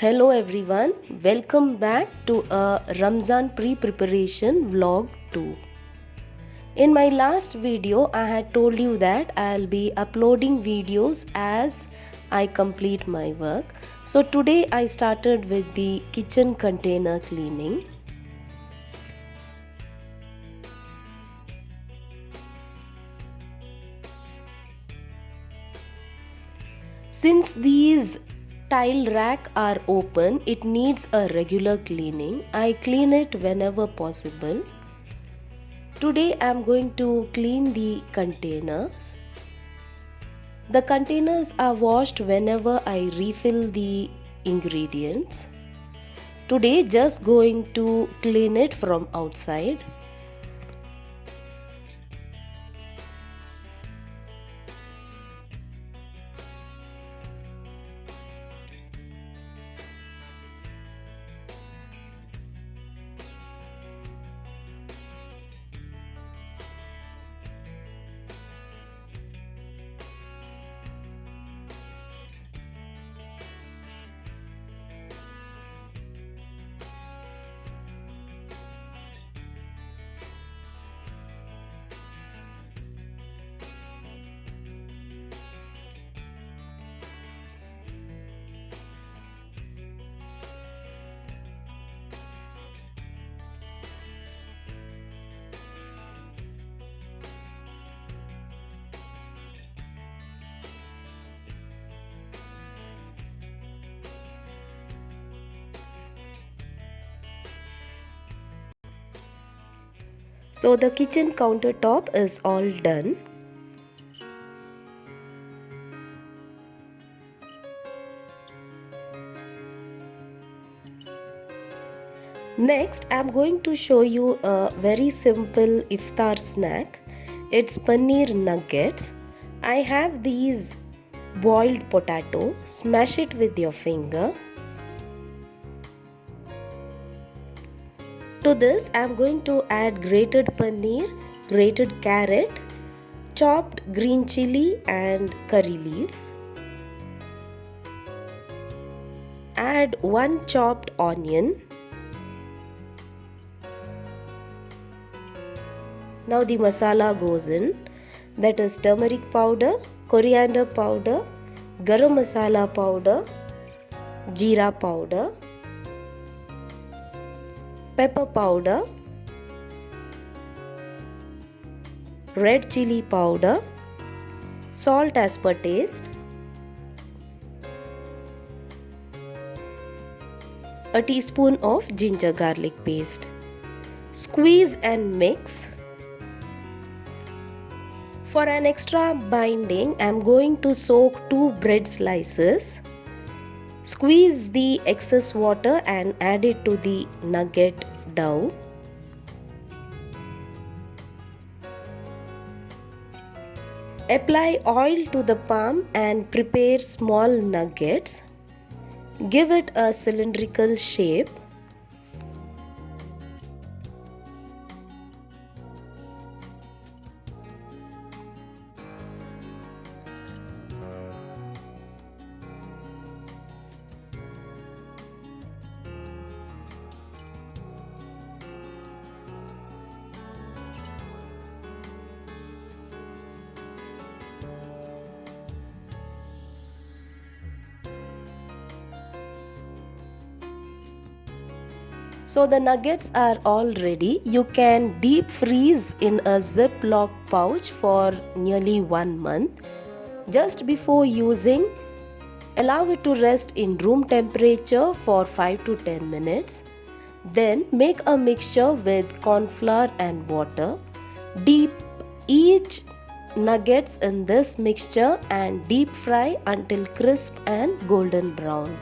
Hello everyone, welcome back to a Ramzan pre-preparation vlog 2. In my last video, I had told you that I'll be uploading videos as I complete my work. So today I started with the kitchen container cleaning. Since these tile rack are open, it needs a regular cleaning. I clean it whenever possible. Today I am going to clean the containers. The containers are washed whenever I refill the ingredients. Today just going to clean it from outside. So the kitchen countertop is all done. Next, I am going to show you a very simple iftar snack. It's paneer nuggets. I have these boiled potato. Smash it with your finger. To this, I am going to add grated paneer, grated carrot, chopped green chili and curry leaf. Add one chopped onion. Now the masala goes in, that is turmeric powder, coriander powder, garam masala powder, jeera powder, pepper powder, red chili powder, salt as per taste, a teaspoon of ginger garlic paste. Squeeze and mix. For an extra binding, I am going to soak 2 bread slices. Squeeze the excess water and add it to the nugget dough. Apply oil to the palm and prepare small nuggets. Give it a cylindrical shape. So the nuggets are all ready. You can deep freeze in a Ziploc pouch for nearly 1 month. Just before using, allow it to rest in room temperature for 5 to 10 minutes. Then make a mixture with corn flour and water. Dip each nuggets in this mixture and deep fry until crisp and golden brown.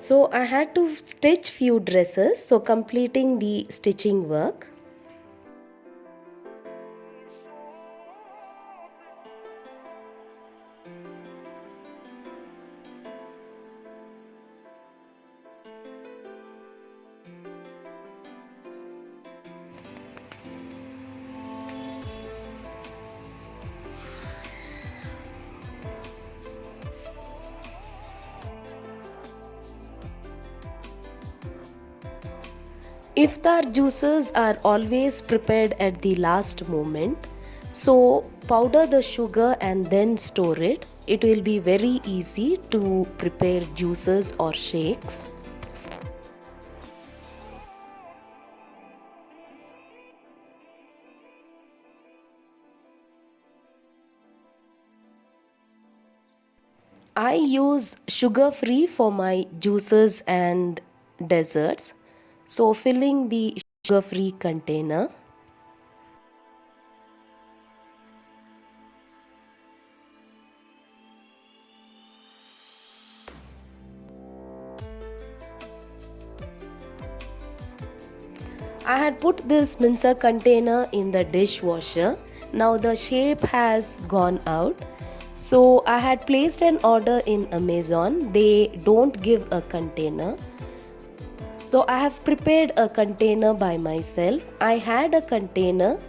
So I had to stitch few dresses, so completing the stitching work. Iftar juices are always prepared at the last moment. So powder the sugar and then store it. It will be very easy to prepare juices or shakes. I use sugar free for my juices and desserts. So filling the sugar free container. I had put this mincer container in the dishwasher. Now the shape has gone out. So I had placed an order in Amazon. They don't give a container. So I have prepared a container by myself. I had a container,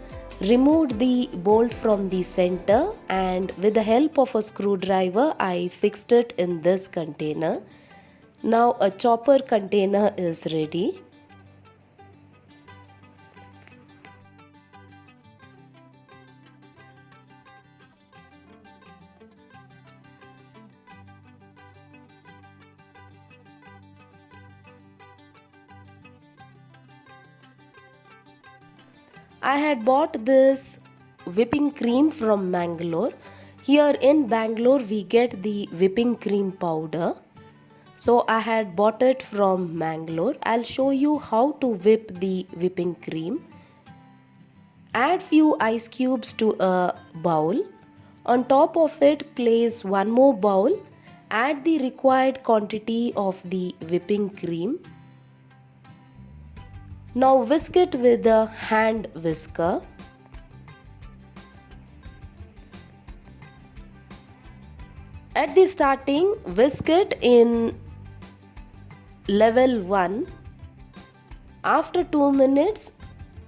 removed the bolt from the center, and with the help of a screwdriver I fixed it in this container. Now a chopper container is ready. I had bought this whipping cream from Mangalore. Here in Bangalore, we get the whipping cream powder. So I had bought it from Mangalore. I'll show you how to whip the whipping cream. Add few ice cubes to a bowl. On top of it, place one more bowl. Add the required quantity of the whipping cream. Now whisk it with a hand whisker. At the starting, whisk it in level 1. After 2 minutes,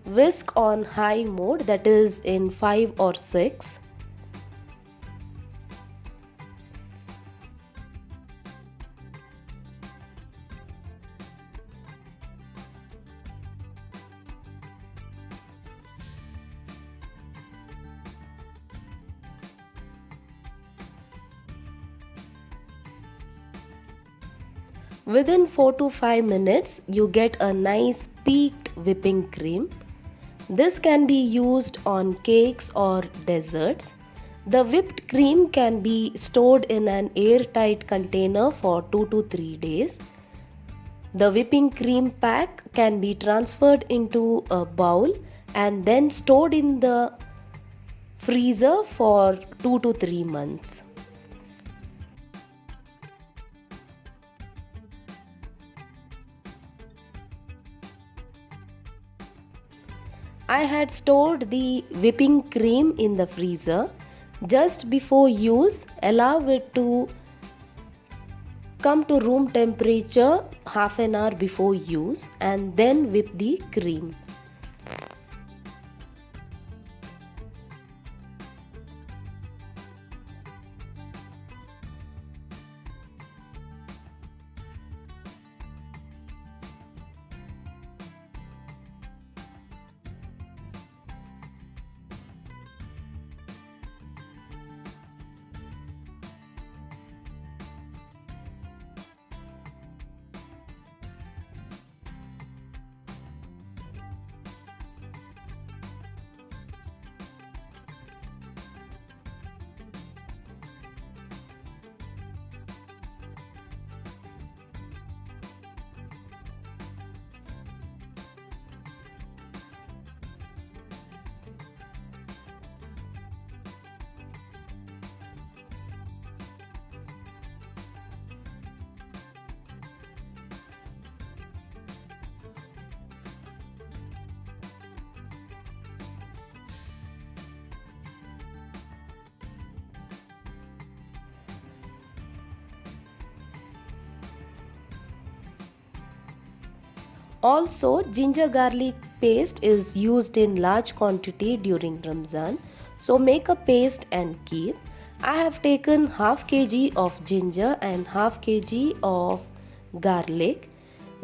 whisk on high mode, that is in 5 or 6. Within 4 to 5 minutes, you get a nice peaked whipping cream. This can be used on cakes or desserts. The whipped cream can be stored in an airtight container for 2 to 3 days. The whipping cream pack can be transferred into a bowl and then stored in the freezer for 2 to 3 months. I had stored the whipping cream in the freezer. Just before use, allow it to come to room temperature half an hour before use and then whip the cream. Also, ginger garlic paste is used in large quantity during Ramzan. So make a paste and keep. I have taken half kg of ginger and half kg of garlic.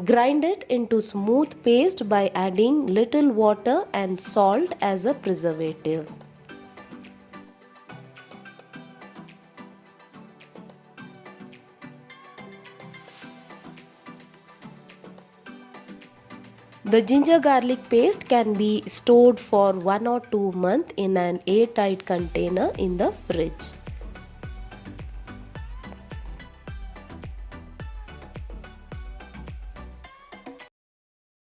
Grind it into smooth paste by adding little water and salt as a preservative. The ginger garlic paste can be stored for 1 or 2 months in an airtight container in the fridge.